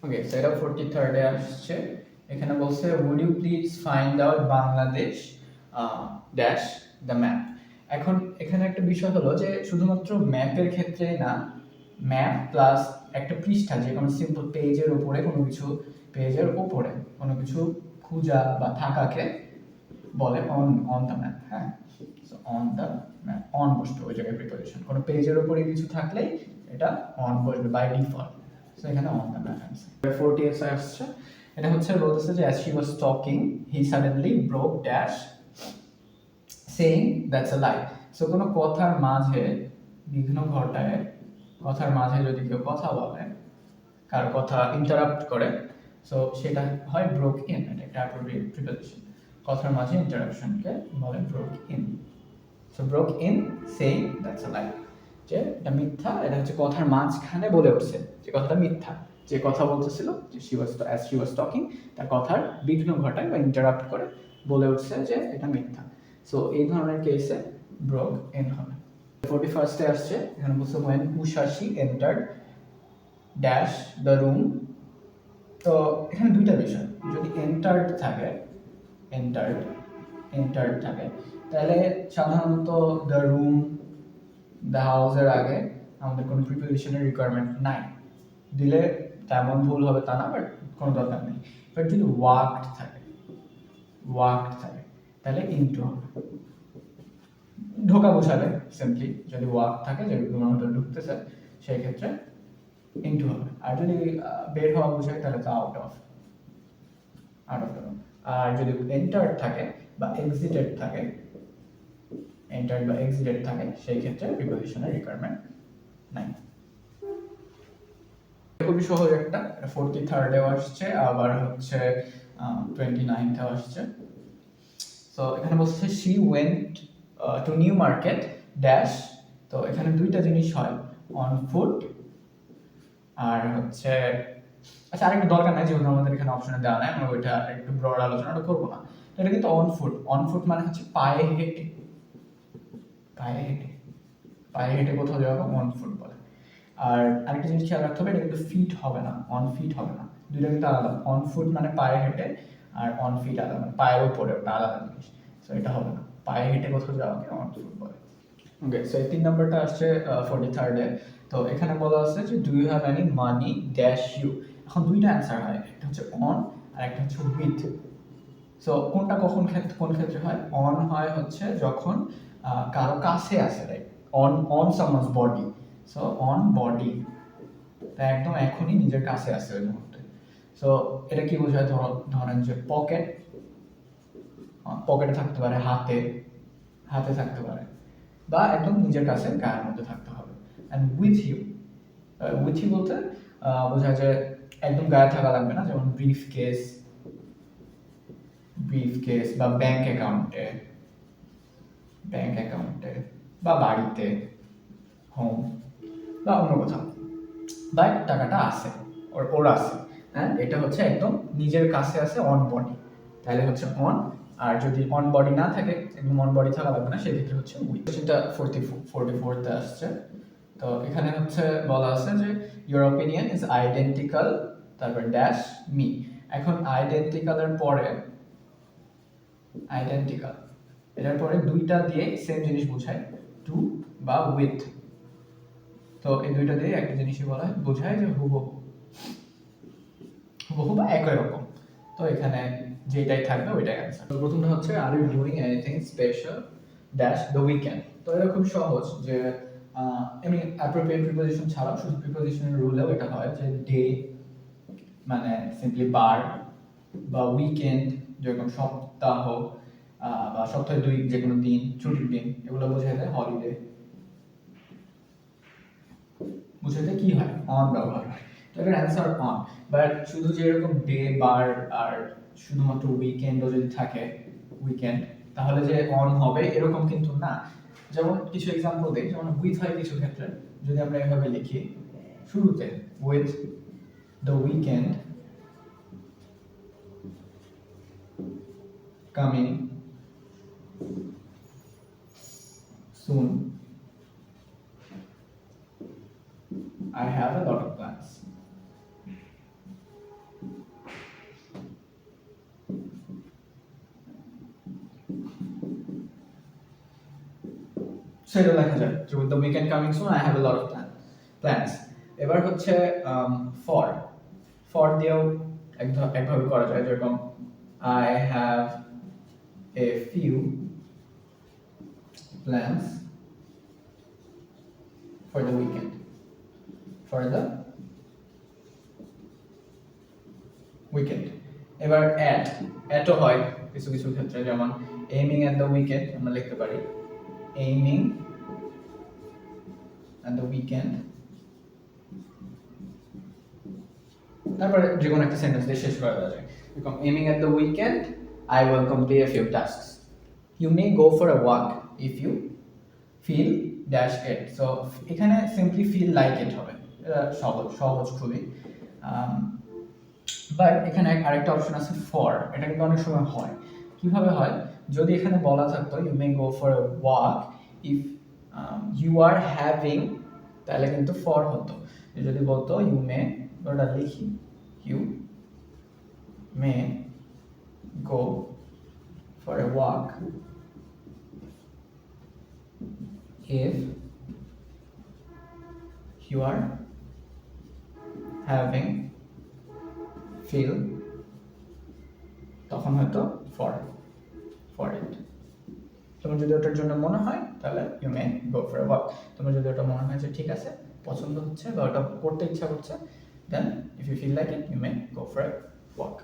ওকে, so এটা 43rd এ আসছে। এখানে বলছে would you please find out Bangladesh dash the map. এখন এখানে একটা বিষয় হলো যে শুধুমাত্র ম্যাপের ক্ষেত্রে না, ম্যাপ প্লাস একটা পৃষ্ঠা, যে কোনো সিম্পল পেজের উপরে কোনো কিছু, পেজের উপরে কোনো কিছু খোঁজা বা থাকাকে বলে অন দ্য ম্যাপ। হ্যাঁ, so on the map, on বসবে ওই জায়গায় প্রিপোজিশন। কোনো পেজের উপরে কিছু থাকলেই এটা অন বসবে বাই ডিফল্ট। সো এখানে অন দ্য ম্যাপ অ্যান্সার। 40 আসছে, এটা হচ্ছে বলতেছে যে as she was talking he suddenly broke dash saying that's a lie. So কোনো কথার মাঝে বিঘ্ন ঘটায়, কথার মাঝে যদি কেউ কথা বলে, কার কথা ইন্টারাপ্ট করে, সো সেটা হয় ব্রোক ইন। এটা একটা অ্যাপ্রোপ্রিয়েট প্রিপোজিশন। কথার মাঝে ইন্টারাপশনকে বলে broke in. So broke in saying that's a lie, যে এটা মিথ্যা, এটা হচ্ছে কথার মাঝখানে বলে উঠছে যে কথাটা মিথ্যা। যে কথা বলতেছিল, যে as she was talking, তার কথার বিঘ্ন ঘটায় বা ইন্টারাপ্ট করে বলে উঠছে যে এটা মিথ্যা। সো এই ধরনের কেসে ব্রোক ইন হবে। 41st আসছে, এখানে বলছে when Ushashi entered dash the room. তো এখানে দুইটা বিষয়, যদি এন্টার্ড থাকে, এন্টার্ড এন্টার্ড থাকে, তাহলে সাধারণত দ্য রুম, দ্য হাউসের আগে আমাদের কোনো প্রিপোজিশনের রিকোয়ারমেন্ট নাই, দিলে তেমন ভুল হবে তা না, বাট কোনো দরকার নেই। বাট যদি ওয়াকড থাকে, ওয়াকড থাকে, তাহলে ইনটু হবে, ঢোকা বোঝাবে সিম্পলি। যদি ওয়াক থাকে, যে রুমের মধ্যে ঢুকতেছে, সেই ক্ষেত্রে ইনটু হবে। আর যদি বের হওয়া বোঝায়, তাহলে তো আউট অফ দ্য রুম। আর যদি এন্টার্ড থাকে বা এক্সিটেড থাকে, এন্টার্ড বা এক্সিটেড থাকে, সেই ক্ষেত্রে প্রিপোজিশনের রিকোয়ারমেন্ট নাই। খুবই সহজ একটা, 43rd এও আসছে, আবার হচ্ছে 29th এও আসছে। তো এখানে বলছে she went to new market dash. তো এখানে দুইটা জিনিস হয়, অন ফুট আর হচ্ছে, আচ্ছা আরেকটু দরকার নাই, যেহেতু আমাদের এখানে অপশনে দেওয়া নাই, আমরা ওইটা একটু ব্রড আলোচনাটা করবো না। এটা কিন্তু অন ফুট, অন ফুট মানে হচ্ছে পায়ে হেঁটে, পায়ে হেঁটে, পায়ে হেঁটে কোথাও যাওয়া অন ফুট বলে। আর আরেকটা জিনিস খেয়াল রাখতে হবে, এটা কিন্তু ফিট হবে না, অন ফিট হবে না, দুইটা কিন্তু আলাদা। অন ফুট মানে পায়ে হেঁটে, আর অন ফিট আলাদা, মানে পায়ের উপরে, ওটা আলাদা জিনিস। সো এটা হবে না, পায়ে হেঁটে কোথাও যাওয়াকে অন ফুট বলে। ওকে, সো এই 3 নাম্বারটা আসছে 43rd এ। তো এখানে বলা আছে যে do you have any money dash you. এখন দুইটা অ্যান্সার হয়, একটা হচ্ছে অন আর একটা হচ্ছে উইথ। সো কোনটা কখন কোন ক্ষেত্রে হয়? অন হয় হচ্ছে যখন কারো কাছে আছে, right, on on someone's body. So on body, তা একদম এখনই নিজের কাছে আছে ওই মুহূর্তে। সো এটা কি বোঝায়? ধরেন যে পকেট, পকেটে থাকতে পারে, হাতে, হাতে থাকতে পারে, বা একদম নিজের কাছে গায়ের মধ্যে থাকতে হবে। অ্যান্ড উইথ ইউ বলতে বোঝায় যে একদম গায়ে থাকা লাগবে না, যেমন ব্রিফ কেস, বা ব্যাংক অ্যাকাউন্টে, ব্যাংক অ্যাকাউন্টে, বা বাড়িতে, হোম, বা অন্য কোথাও, বাট টাকাটা আছে, ওর আছে। হ্যাঁ, এটা হচ্ছে একদম নিজের কাছে আছে, অন বডি, তাহলে হচ্ছে অন। আর যদি অন বডি না থাকে, একদম অন বডি থাকা লাগবে না, সেক্ষেত্রে হচ্ছে উইথ। সেটা 44th আসছে। তো এখানে হচ্ছে বলা আছে যে ইউর অপিনিয়ন ইজ আইডেন্টিক্যাল, তারপর ড্যাশ মি। এখন আইডেন্টিক্যালের পরে, আইডেন্টিক্যাল এটার পরে দুইটা দিয়ে সেম জিনিস বোঝায়, টু বা উইথ। তো এই দুইটা দিয়ে একটা জিনিসই বলা হয়, বোঝায় যে হুবহু, হুবহু বা একই রকম। তো এখানে যেটাই থাকবে ওইটাই অ্যান্সার। তো প্রথমটা হচ্ছে are you doing anything special dash the weekend. তো এটা খুব সহজ, যে এমনি অ্যাপ্রোপ্রিয়েট প্রিপোজিশন ছাড়াও শুধু প্রিপোজিশনের রুলেও এটা হয় যে ডে মানে সিম্পলি বার, বা উইকেন্ড যেরকম সপ্তাহ, বা সপ্তাহে দুই যে কোনো দিন, ছুটির দিন, এগুলো বোঝাতে হলিডে, বুঝাতে কি হয়? অন ব্যবহার হয়। তো এটার অ্যান্সার অন। বাট শুধু যে এরকম ডে, বার আর শুধুমাত্র উইকেন্ডও যদি থাকে, উইকেন্ড, তাহলে যে অন হবে এরকম কিন্তু না। যেমন কিছু এক্সাম্পল দিই, যেমন উইথ হয় কিছু ক্ষেত্রে, যদি আমরা এভাবে লিখি শুরুতে, with the weekend coming soon, I have a lot of plans. সেটা লেখা যায় যে with the weekend coming soon I have a lot of plans. এবার হচ্ছে ফর ফর দিয়েও একভাবে করা যায়, যেরকম I have a few plans for the weekend, for the weekend. এবার অ্যাটও হয় কিছু কিছু ক্ষেত্রে, যেমন এইমিং অ্যাট দ্য উইকেন্ড আমরা লিখতে পারি এইমিং অ্যাট দ্য উইকেন্ড, তারপরে যে কোনো একটা সেন্টেন্স দিয়ে শেষ করা যায়, এরকম aiming at the weekend I will complete a few tasks, you may go for a walk if you feel dash it. So এখানে সিম্পলি ফিল লাইক ইট হবে, এটা সহজ খুবই। বাট এখানে আরেকটা অপশন আছে ফর, এটা কিন্তু অনেক সময় হয়। কিভাবে হয়, যদি এখানে বলা থাকতো you may go for a walk if you are having, তাহলে কিন্তু ফর হতো। যদি বলতো ইউ মে, ওটা লিখি you may go for a walk if you are having feel, তখন হয়তো for it। তোমার যদি ওটার জন্য মনে হয় তাহলে you may go for a walk। তোমার যদি ওটা মনে হয় যে ঠিক আছে, পছন্দ হচ্ছে বা ওটা করতে ইচ্ছা করছে, then if you feel like it you may go for a walk।